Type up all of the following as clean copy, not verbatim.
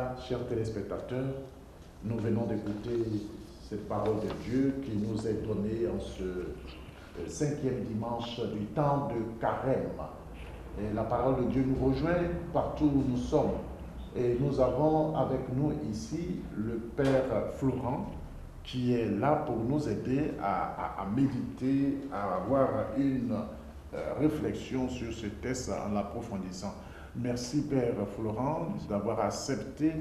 Bonsoir, chers téléspectateurs. Nous venons d'écouter cette parole de Dieu qui nous est donnée en ce cinquième dimanche du temps de Carême. Et la parole de Dieu nous rejoint partout où nous sommes. Et nous avons avec nous ici le Père Florent qui est là pour nous aider à méditer, à avoir une réflexion sur ce texte en l'approfondissant. Merci Père Florent d'avoir accepté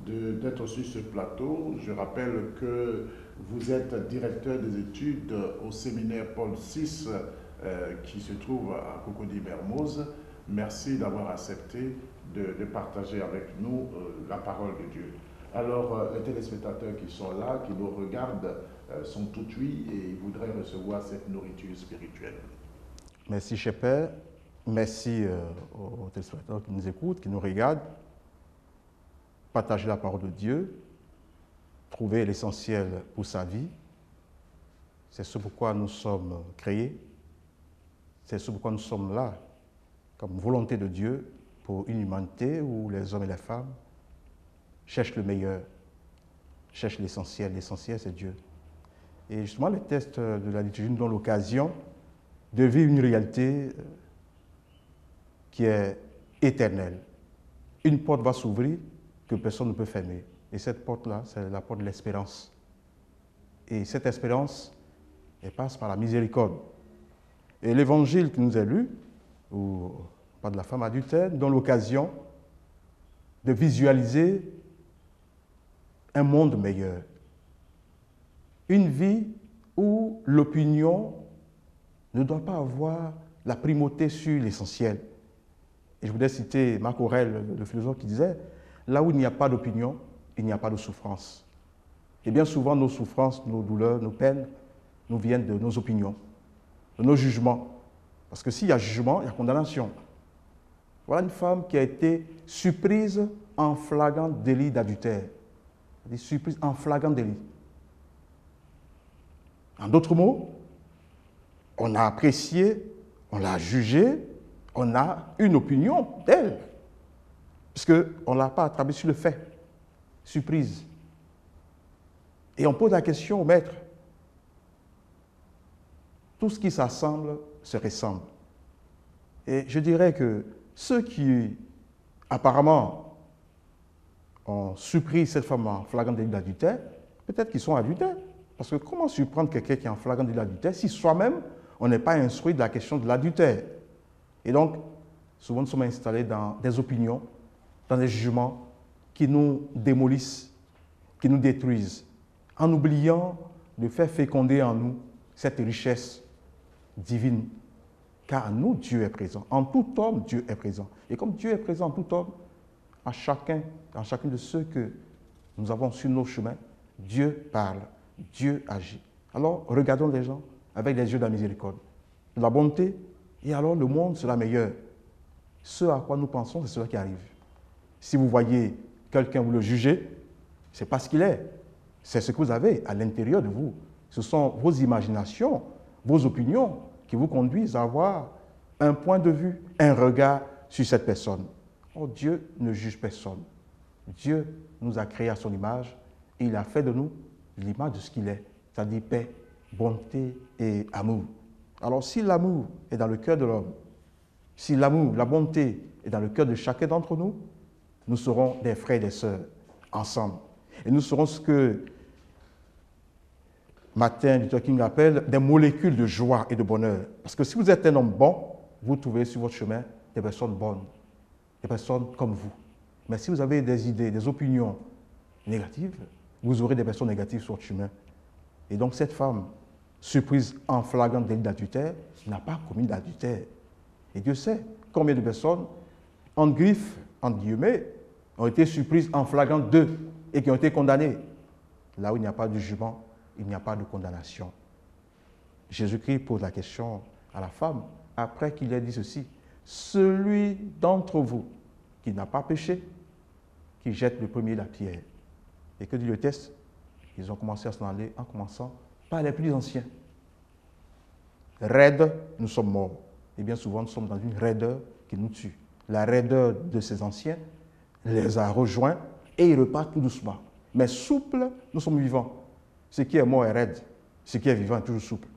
d'être sur ce plateau. Je rappelle que vous êtes directeur des études au séminaire Paul VI qui se trouve à Cocody-Mermoz. Merci d'avoir accepté de partager avec nous la parole de Dieu. Alors, les téléspectateurs qui sont là, qui nous regardent, sont tout oui et voudraient recevoir cette nourriture spirituelle. Merci, cher Père. Merci aux téléspectateurs qui nous écoutent, qui nous regardent. Partagez la parole de Dieu. Trouvez l'essentiel pour sa vie. C'est ce pourquoi nous sommes créés. C'est ce pourquoi nous sommes là, comme volonté de Dieu, pour une humanité où les hommes et les femmes cherchent le meilleur, cherchent l'essentiel. L'essentiel, c'est Dieu. Et justement, le texte de la liturgie nous donne l'occasion de vivre une réalité qui est éternelle. Une porte va s'ouvrir que personne ne peut fermer. Et cette porte-là, c'est la porte de l'espérance. Et cette espérance, elle passe par la miséricorde. Et l'évangile qui nous est lu, ou pas de la femme adultère, nous donne l'occasion de visualiser un monde meilleur. Une vie où l'opinion ne doit pas avoir la primauté sur l'essentiel. Et je voudrais citer Marc Aurèle, le philosophe, qui disait « Là où il n'y a pas d'opinion, il n'y a pas de souffrance ». Et bien souvent, nos souffrances, nos douleurs, nos peines nous viennent de nos opinions, de nos jugements. Parce que s'il y a jugement, il y a condamnation. Voilà une femme qui a été surprise en flagrant délit d'adultère. Surprise en flagrant délit. En d'autres mots, on a apprécié, on l'a jugée, on a une opinion d'elle, puisqu'on ne l'a pas attrapée sur le fait. Surprise. Et on pose la question au maître. Tout ce qui s'assemble se ressemble. Et je dirais que ceux qui, apparemment, ont surpris cette femme en flagrant délit d'adultère, peut-être qu'ils sont adultères. Parce que comment surprendre quelqu'un qui est en flagrant délit d'adultère si soi-même, on n'est pas instruit de la question de l'adultère? Et donc, souvent, nous sommes installés dans des opinions, dans des jugements qui nous démolissent, qui nous détruisent, en oubliant de faire féconder en nous cette richesse divine. Car en nous, Dieu est présent. En tout homme, Dieu est présent. Et comme Dieu est présent en tout homme, en chacun de ceux que nous avons sur nos chemins, Dieu parle, Dieu agit. Alors, regardons les gens avec les yeux de la miséricorde, de la bonté, et alors le monde sera meilleur. Ce à quoi nous pensons, c'est cela qui arrive. Si vous voyez quelqu'un, vous le jugez, ce n'est pas ce qu'il est. C'est ce que vous avez à l'intérieur de vous. Ce sont vos imaginations, vos opinions qui vous conduisent à avoir un point de vue, un regard sur cette personne. Oh, Dieu ne juge personne. Dieu nous a créés à son image et il a fait de nous l'image de ce qu'il est, c'est-à-dire paix, bonté et amour. Alors, si l'amour est dans le cœur de l'homme, si l'amour, la bonté est dans le cœur de chacun d'entre nous, nous serons des frères et des sœurs ensemble. Et nous serons ce que Martin Luther King appelle des molécules de joie et de bonheur. Parce que si vous êtes un homme bon, vous trouvez sur votre chemin des personnes bonnes, des personnes comme vous. Mais si vous avez des idées, des opinions négatives, vous aurez des personnes négatives sur votre chemin. Et donc cette femme, surprise en flagrant délit d'adultère, n'a pas commis d'adultère. Et Dieu sait combien de personnes, en griffe, entre guillemets, ont été surprises en flagrant d'eux et qui ont été condamnées. Là où il n'y a pas de jugement, il n'y a pas de condamnation. Jésus-Christ pose la question à la femme, après qu'il ait dit ceci, « Celui d'entre vous qui n'a pas péché, qui jette le premier la pierre. » Et que dit le texte? Ils ont commencé à s'en aller en commençant par les plus anciens. Raides, nous sommes morts. Et bien souvent, nous sommes dans une raideur qui nous tue. La raideur de ces anciens les a rejoints et ils repartent tout doucement. Mais souple, nous sommes vivants. Ce qui est mort est raide. Ce qui est vivant est toujours souple.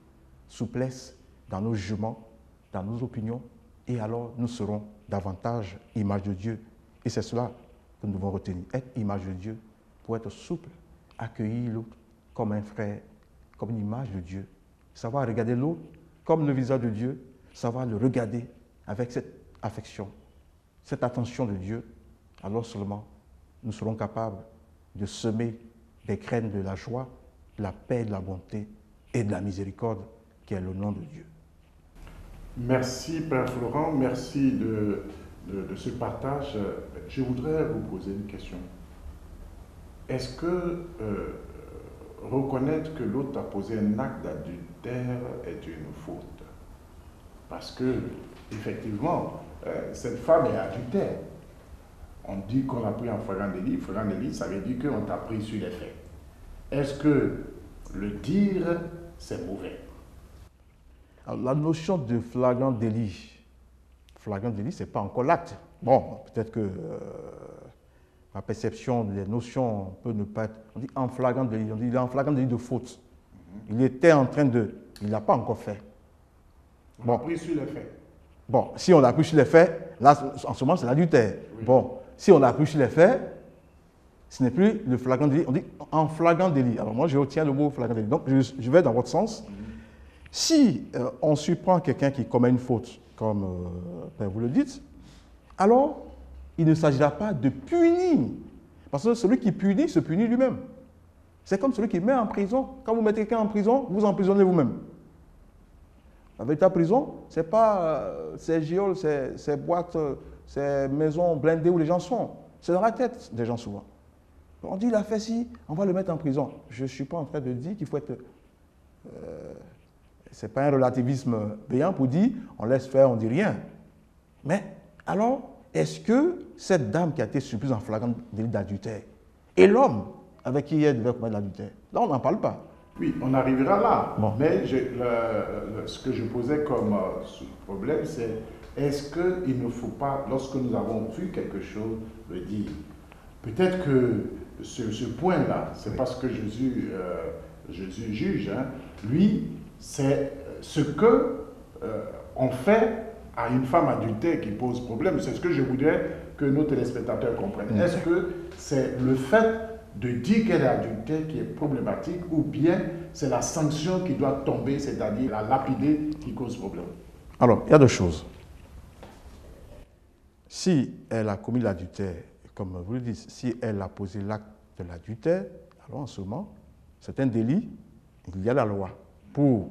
Souplesse dans nos jugements, dans nos opinions, et alors nous serons davantage image de Dieu. Et c'est cela que nous devons retenir. Être image de Dieu pour être souple, accueillir l'autre comme un frère, comme une image de Dieu. Savoir regarder l'autre comme le visage de Dieu, savoir le regarder avec cette affection, cette attention de Dieu, alors seulement nous serons capables de semer des graines de la joie, de la paix, de la bonté et de la miséricorde, qui est le nom de Dieu. Merci Père Florent, merci de ce partage. Je voudrais vous poser une question. Est-ce que reconnaître que l'autre a posé un acte d'adultère est une faute? Parce que, effectivement, cette femme est adultère. On dit qu'on l'a pris en flagrant délit. Flagrant délit, ça veut dire qu'on t'a pris sur les faits. Est-ce que le dire, c'est mauvais? Alors, la notion de flagrant délit, ce n'est pas encore l'acte. Bon, peut-être que ma perception des notions peut ne pas être... On dit en flagrant délit, on dit il est en flagrant délit de faute. Il était en train de... Il n'a pas encore fait. On l'a pris sur les faits. Bon, si on l'a pris sur les faits, là, en ce moment, c'est l'adultère. Oui. Bon, si on l'a pris sur les faits, ce n'est plus le flagrant délit. On dit en flagrant délit. Alors moi, je retiens le mot flagrant délit. Donc, je vais dans votre sens. Si on surprend quelqu'un qui commet une faute, comme vous le dites, alors il ne s'agira pas de punir. Parce que celui qui punit se punit lui-même. C'est comme celui qui met en prison. Quand vous mettez quelqu'un en prison, vous emprisonnez vous-même. La véritable prison, ce n'est pas ces geôles, ces boîtes, ces maisons blindées où les gens sont. C'est dans la tête des gens souvent. On dit, il a fait ci, on va le mettre en prison. Je ne suis pas en train de dire qu'il faut être... ce n'est pas un relativisme béant pour dire, on laisse faire, on ne dit rien. Mais alors, est-ce que cette dame qui a été surprise en flagrant délit d'adultère et l'homme avec qui elle devait commettre l'adultère, là, on n'en parle pas. Oui, on arrivera là. Bon. Mais ce que je posais comme problème, c'est est-ce qu'il ne faut pas, lorsque nous avons vu quelque chose, le dire? Peut-être que ce point-là, c'est oui. Parce que Jésus juge, hein, lui, c'est ce que on fait à une femme adultère qui pose problème. C'est ce que je voudrais que nos téléspectateurs comprennent. Est-ce que c'est le fait de dire qu'elle est adultère qui est problématique ou bien c'est la sanction qui doit tomber, c'est-à-dire la lapider qui cause problème? Alors, il y a deux choses. Si elle a commis l'adultère, comme vous le dites, si elle a posé l'acte de l'adultère, alors en ce moment, c'est un délit, il y a la loi pour...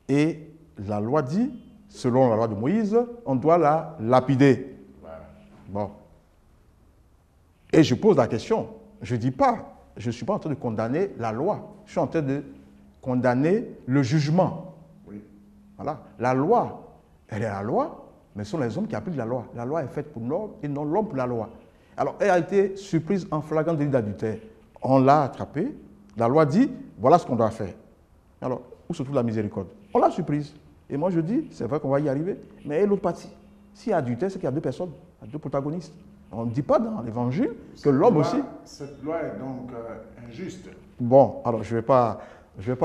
Et la loi dit, selon la loi de Moïse, on doit la lapider. Bon. Et je pose la question, je ne dis pas, je ne suis pas en train de condamner la loi, je suis en train de condamner le jugement. Oui. Voilà. La loi, elle est la loi, mais ce sont les hommes qui appliquent la loi. La loi est faite pour l'homme et non l'homme pour la loi. Alors, elle a été surprise en flagrant délit d'adultère. On l'a attrapée, la loi dit, voilà ce qu'on doit faire. Alors, où se trouve la miséricorde? On l'a surprise. Et moi, je dis, c'est vrai qu'on va y arriver, mais l'autre partie, s'il y a adultère, c'est qu'il y a deux personnes, il y a deux protagonistes. On ne dit pas dans l'Évangile que l'homme aussi... Cette loi est donc injuste. Bon, alors je ne vais pas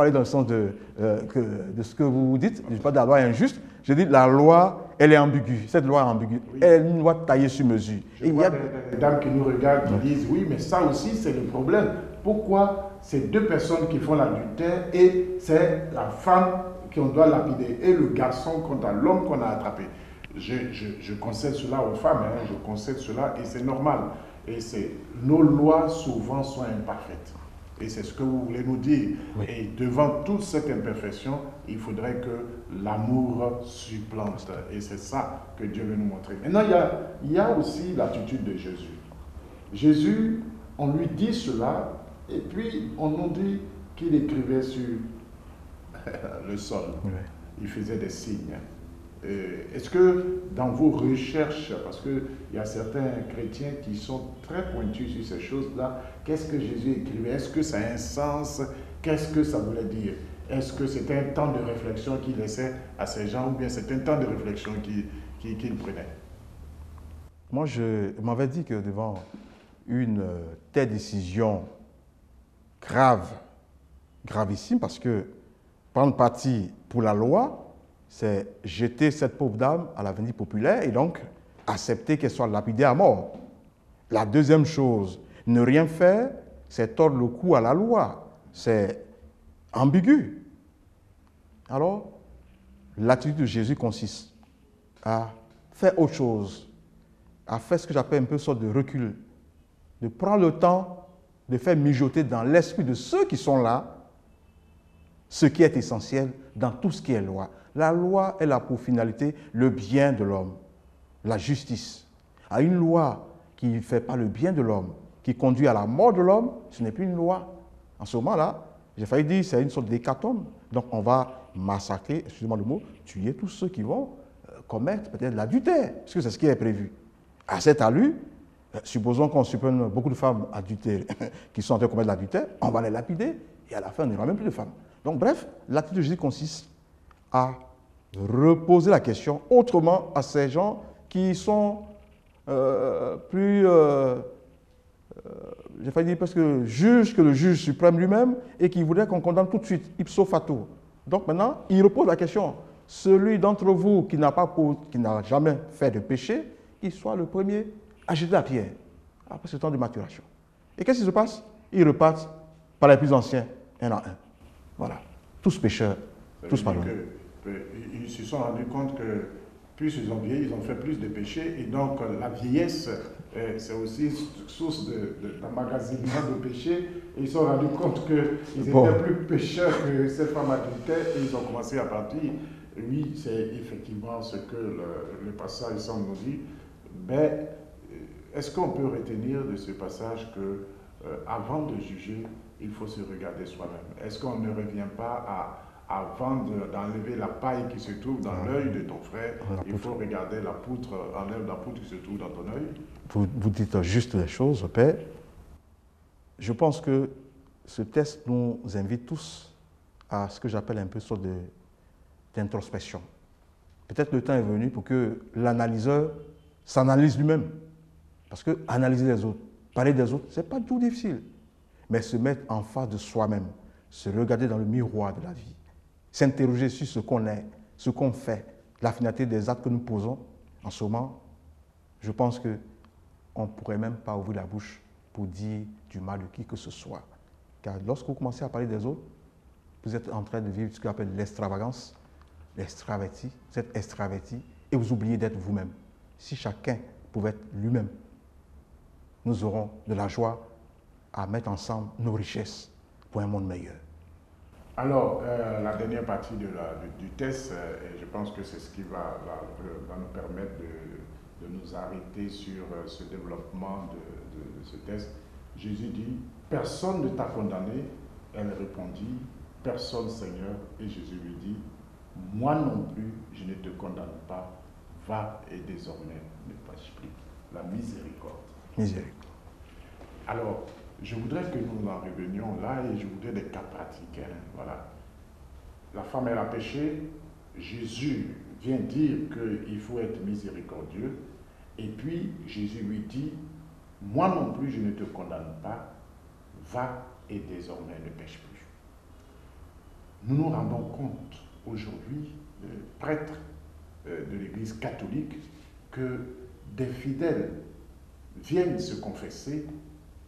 aller dans le sens de ce que vous dites. Je ne dis pas de la loi injuste. Je dis la loi, elle est ambiguë. Cette loi est ambiguë. Oui. Elle est une loi taillée sur mesure. Il y a des dames qui nous regardent qui disent, oui, mais ça aussi, c'est le problème. Pourquoi c'est deux personnes qui font l'adultère et c'est la femme qu'on doit lapider et le garçon contre l'homme qu'on a attrapé? Je concède cela aux femmes, hein, je concède cela et c'est normal. Et nos lois souvent sont imparfaites. Et c'est ce que vous voulez nous dire. Oui. Et devant toute cette imperfection, il faudrait que l'amour supplante. Et c'est ça que Dieu veut nous montrer. Maintenant, il y a aussi l'attitude de Jésus. Jésus, on lui dit cela, et puis on nous dit qu'il écrivait sur le sol. Oui. Il faisait des signes. Est-ce que dans vos recherches, parce qu'il y a certains chrétiens qui sont très pointus sur ces choses-là, qu'est-ce que Jésus écrivait? Est-ce que ça a un sens? Qu'est-ce que ça voulait dire? Est-ce que c'était un temps de réflexion qu'il laissait à ces gens ou bien c'était un temps de réflexion qu'il prenait? Moi, je m'avais dit que devant une telle décision grave, gravissime, parce que prendre parti pour la loi, c'est jeter cette pauvre dame à l'avenir populaire et donc accepter qu'elle soit lapidée à mort. La deuxième chose, ne rien faire, c'est tordre le cou à la loi. C'est ambigu. Alors, l'attitude de Jésus consiste à faire autre chose, à faire ce que j'appelle un peu une sorte de recul, de prendre le temps de faire mijoter dans l'esprit de ceux qui sont là ce qui est essentiel dans tout ce qui est loi. La loi, elle a pour finalité le bien de l'homme, la justice. À une loi qui ne fait pas le bien de l'homme, qui conduit à la mort de l'homme, ce n'est plus une loi. En ce moment-là, j'ai failli dire c'est une sorte d'hécatombe. Donc on va massacrer, excusez-moi le mot, tuer tous ceux qui vont commettre peut-être l'adultère, parce que c'est ce qui est prévu. À cet allure, supposons qu'on supprime beaucoup de femmes adultères qui sont en train de commettre l'adultère, on va les lapider et à la fin, on n'aura même plus de femmes. Donc bref, l'attitude de Jésus consiste à reposer la question autrement à ces gens qui sont plus, j'ai failli dire presque juges que le juge suprême lui-même et qui voudraient qu'on condamne tout de suite, ipso facto. Donc maintenant, il repose la question, celui d'entre vous qui n'a jamais fait de péché, qu'il soit le premier à jeter la pierre après ce temps de maturation. Et qu'est-ce qui se passe? Ils repartent par les plus anciens, un à un. Voilà. Tous pécheurs, tous pardonnés. Ils se sont rendus compte que plus ils ont vieilli, ils ont fait plus de péchés. Et donc, la vieillesse, c'est aussi source d'emmagasinement de péchés. Et ils se sont rendus compte qu'ils étaient plus pécheurs que cette femme adultère. Et ils ont commencé à partir. Oui, c'est effectivement ce que le passage semble nous dire. Mais est-ce qu'on peut retenir de ce passage que avant de juger, il faut se regarder soi-même? Est-ce qu'on ne revient pas avant d'enlever la paille qui se trouve dans l'œil de ton frère, il faut regarder la poutre, enlève la poutre qui se trouve dans ton œil? Vous dites juste les choses, Père. Je pense que ce texte nous invite tous à ce que j'appelle un peu sorte d'introspection. Peut-être le temps est venu pour que l'analyseur s'analyse lui-même. Parce que analyser les autres, parler des autres, ce n'est pas tout difficile. Mais se mettre en face de soi-même, se regarder dans le miroir de la vie, s'interroger sur ce qu'on est, ce qu'on fait, la finalité des actes que nous posons, en ce moment, je pense qu'on ne pourrait même pas ouvrir la bouche pour dire du mal de qui que ce soit. Car lorsque vous commencez à parler des autres, vous êtes en train de vivre ce qu'on appelle l'extravagance, l'extraverti, vous êtes extraverti et vous oubliez d'être vous-même. Si chacun pouvait être lui-même, nous aurons de la joie à mettre ensemble nos richesses pour un monde meilleur. Alors, la dernière partie du test, et je pense que c'est ce qui va nous permettre de nous arrêter sur ce développement de ce test. Jésus dit, personne ne t'a condamné. Elle répondit, personne Seigneur. Et Jésus lui dit, moi non plus, je ne te condamne pas. Va et désormais ne pêche plus. La miséricorde. Miséricorde. Alors, je voudrais que nous en revenions là et je voudrais des cas pratiques. Voilà. La femme, elle a péché. Jésus vient dire qu'il faut être miséricordieux. Et puis, Jésus lui dit, moi non plus, je ne te condamne pas. Va et désormais ne pêche plus. Nous nous rendons compte aujourd'hui, prêtres de l'Église catholique, que des fidèles viennent se confesser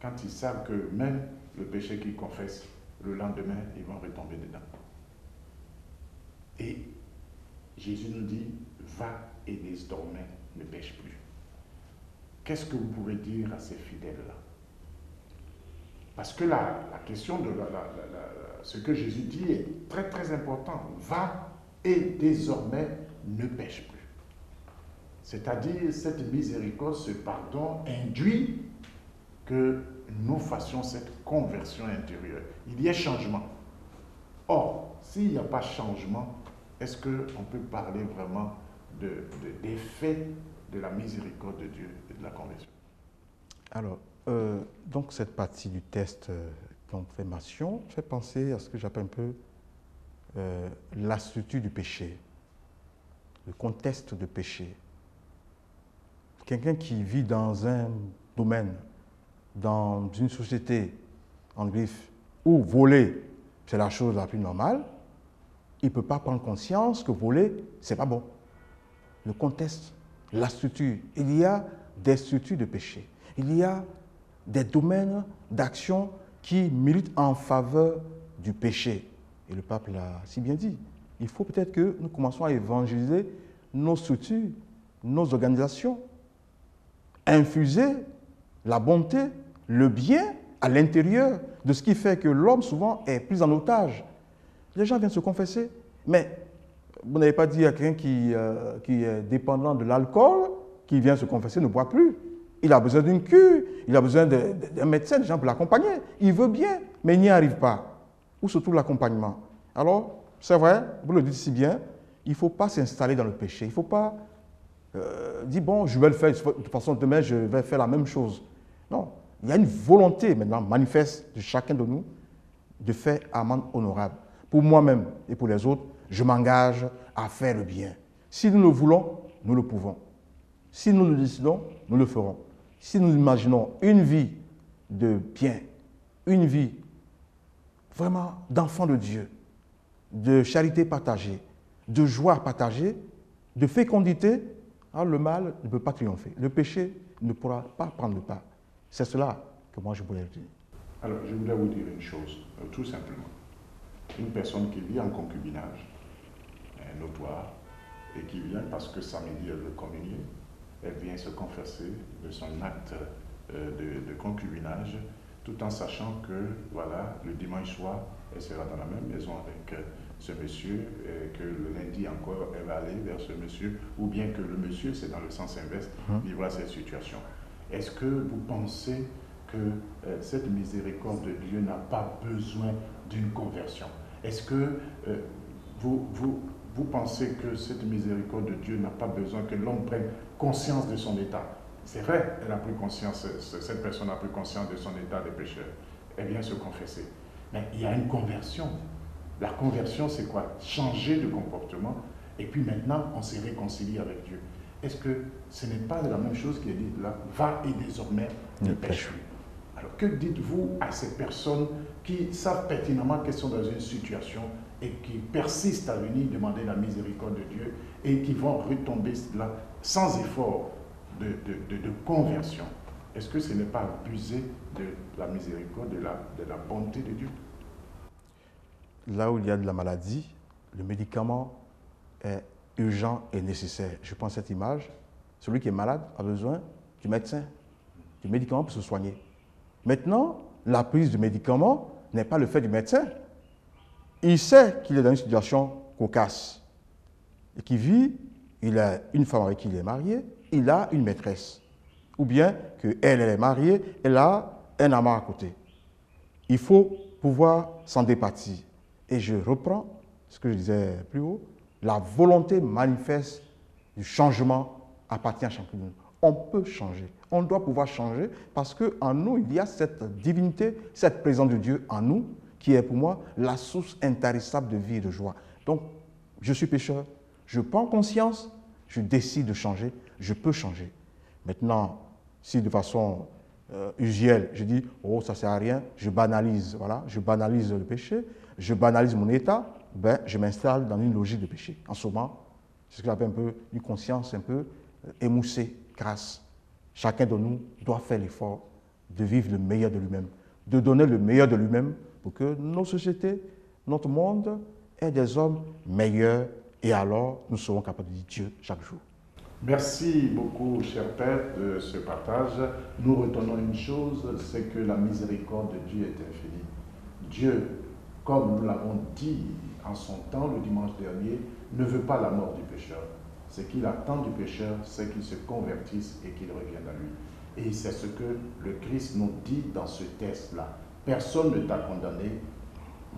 quand ils savent que même le péché qu'ils confessent, le lendemain, ils vont retomber dedans. Et Jésus nous dit, va et désormais ne pêche plus. Qu'est-ce que vous pouvez dire à ces fidèles-là? Parce que la question de ce que Jésus dit est très très important. Va et désormais ne pêche plus. C'est-à-dire, cette miséricorde, ce pardon induit que nous fassions cette conversion intérieure. Il y a changement. Or, s'il n'y a pas changement, est-ce qu'on peut parler vraiment d'effet de la miséricorde de Dieu et de la conversion? Alors, donc cette partie du test confirmation fait penser à ce que j'appelle un peu la structure du péché, le contexte de péché. quelqu'un qui vit dans un domaine, dans une société en griffe, où voler, c'est la chose la plus normale, il ne peut pas prendre conscience que voler, ce n'est pas bon. Le contexte, la structure, il y a des structures de péché. Il y a des domaines d'action qui militent en faveur du péché. Et le pape l'a si bien dit. Il faut peut-être que nous commençons à évangéliser nos structures, nos organisations, infuser la bonté, le bien à l'intérieur de ce qui fait que l'homme souvent est pris en otage. Les gens viennent se confesser, mais vous n'avez pas dit à quelqu'un qui est dépendant de l'alcool, qui vient se confesser, ne boit plus. Il a besoin d'une cure, il a besoin d'un médecin, des gens pour l'accompagner. Il veut bien, mais il n'y arrive pas. Où se trouve l'accompagnement? Alors, c'est vrai, vous le dites si bien, il ne faut pas s'installer dans le péché. Il ne faut pas dire, bon, je vais le faire, de toute façon, demain, je vais faire la même chose. Non, il y a une volonté maintenant manifeste de chacun de nous de faire amende honorable. Pour moi-même et pour les autres, je m'engage à faire le bien. Si nous le voulons, nous le pouvons. Si nous le décidons, nous le ferons. Si nous imaginons une vie de bien, une vie vraiment d'enfant de Dieu, de charité partagée, de joie partagée, de fécondité, alors le mal ne peut pas triompher. Le péché ne pourra pas prendre le pas. C'est cela que moi je voulais dire. Alors, je voudrais vous dire une chose, tout simplement. Une personne qui vit en concubinage, notoire, et qui vient parce que samedi elle veut communier, elle vient se confesser de son acte de concubinage, tout en sachant que, voilà, le dimanche soir, elle sera dans la même maison avec ce monsieur, et que le lundi encore, elle va aller vers ce monsieur, ou bien que le monsieur, c'est dans le sens inverse, vivra cette situation. Est-ce que vous pensez que cette miséricorde de Dieu n'a pas besoin d'une conversion? Est-ce que vous pensez que cette miséricorde de Dieu n'a pas besoin que l'homme prenne conscience de son état? C'est vrai, elle a pris conscience, cette personne a pris conscience de son état de pécheur. Elle vient se confesser. Mais il y a une conversion. La conversion, c'est quoi? Changer de comportement. Et puis maintenant, on s'est réconcilié avec Dieu. Est-ce que ce n'est pas la même chose qui est dite là? Va et désormais ne pêche plus. Alors que dites-vous à ces personnes qui savent pertinemment qu'elles sont dans une situation et qui persistent à venir demander la miséricorde de Dieu et qui vont retomber là sans effort de conversion? Est-ce que ce n'est pas abuser de la miséricorde, de la bonté de Dieu? Là où il y a de la maladie, le médicament est urgent et nécessaire. Je prends cette image. Celui qui est malade a besoin du médecin, du médicament pour se soigner. Maintenant, la prise du médicament n'est pas le fait du médecin. Il sait qu'il est dans une situation cocasse et qu'il vit, il a une femme avec qui il est marié, il a une maîtresse. Ou bien qu'elle est mariée, elle a un amant à côté. Il faut pouvoir s'en départir. Et je reprends ce que je disais plus haut, la volonté manifeste du changement appartient à chacun de nous. On peut changer, on doit pouvoir changer parce qu'en nous, il y a cette divinité, cette présence de Dieu en nous qui est pour moi la source intarissable de vie et de joie. Donc, je suis pécheur, je prends conscience, je décide de changer, je peux changer. Maintenant, si de façon usuelle, je dis « oh, ça ne sert à rien », je banalise, voilà, je banalise le péché, je banalise mon état, ben, je m'installe dans une logique de péché. En ce moment, c'est ce que j'appelle un peu une conscience un peu émoussée, grasse. Chacun de nous doit faire l'effort de vivre le meilleur de lui-même, de donner le meilleur de lui-même pour que nos sociétés, notre monde aient des hommes meilleurs et alors nous serons capables de dire Dieu chaque jour. Merci beaucoup, cher Père, de ce partage. Nous retenons une chose, c'est que la miséricorde de Dieu est infinie. Dieu, comme nous l'avons dit en son temps le dimanche dernier, ne veut pas la mort du pécheur. Ce qu'il attend du pécheur, c'est qu'il se convertisse et qu'il revienne à lui. Et c'est ce que le Christ nous dit dans ce texte-là. Personne ne t'a condamné,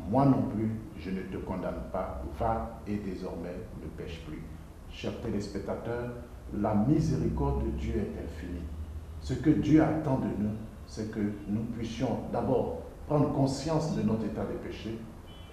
moi non plus, je ne te condamne pas, va et désormais ne pêche plus. Chers téléspectateurs, la miséricorde de Dieu est infinie. Ce que Dieu attend de nous, c'est que nous puissions d'abord prendre conscience de notre état de péché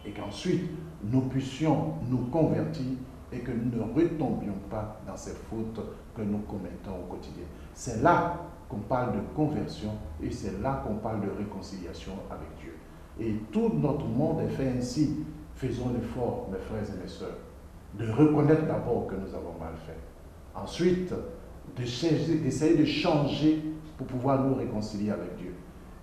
et qu'ensuite nous puissions nous convertir et que nous ne retombions pas dans ces fautes que nous commettons au quotidien. C'est là qu'on parle de conversion et c'est là qu'on parle de réconciliation avec Dieu. Et tout notre monde est fait ainsi. Faisons l'effort, mes frères et mes sœurs, de reconnaître d'abord que nous avons mal fait. Ensuite, d'essayer de changer pour pouvoir nous réconcilier avec Dieu.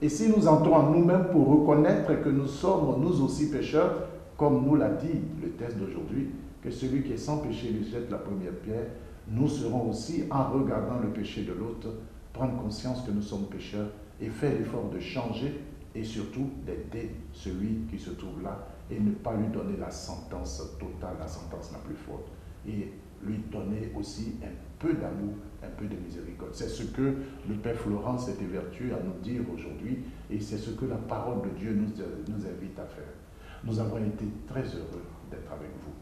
Et si nous entrons en nous-mêmes pour reconnaître que nous sommes nous aussi pécheurs, comme nous l'a dit le texte d'aujourd'hui, que celui qui est sans péché lui jette la première pierre, nous serons aussi, en regardant le péché de l'autre, prendre conscience que nous sommes pécheurs et faire l'effort de changer et surtout d'aider celui qui se trouve là et ne pas lui donner la sentence totale, la sentence la plus forte. Et lui donner aussi un peu d'amour, un peu de miséricorde. C'est ce que le Père Florent s'est évertué à nous dire aujourd'hui et c'est ce que la parole de Dieu nous invite à faire. Nous avons été très heureux d'être avec vous.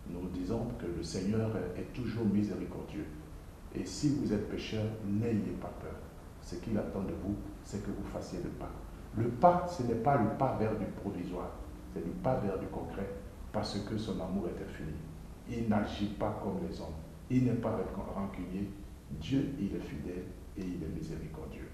Nous disons que le Seigneur est toujours miséricordieux. Et si vous êtes pécheur, n'ayez pas peur. Ce qu'il attend de vous, c'est que vous fassiez le pas. Le pas, ce n'est pas le pas vers du provisoire, c'est le pas vers du concret, parce que son amour est infini. Il n'agit pas comme les hommes. Il n'est pas rancunier. Dieu, il est fidèle et il est miséricordieux.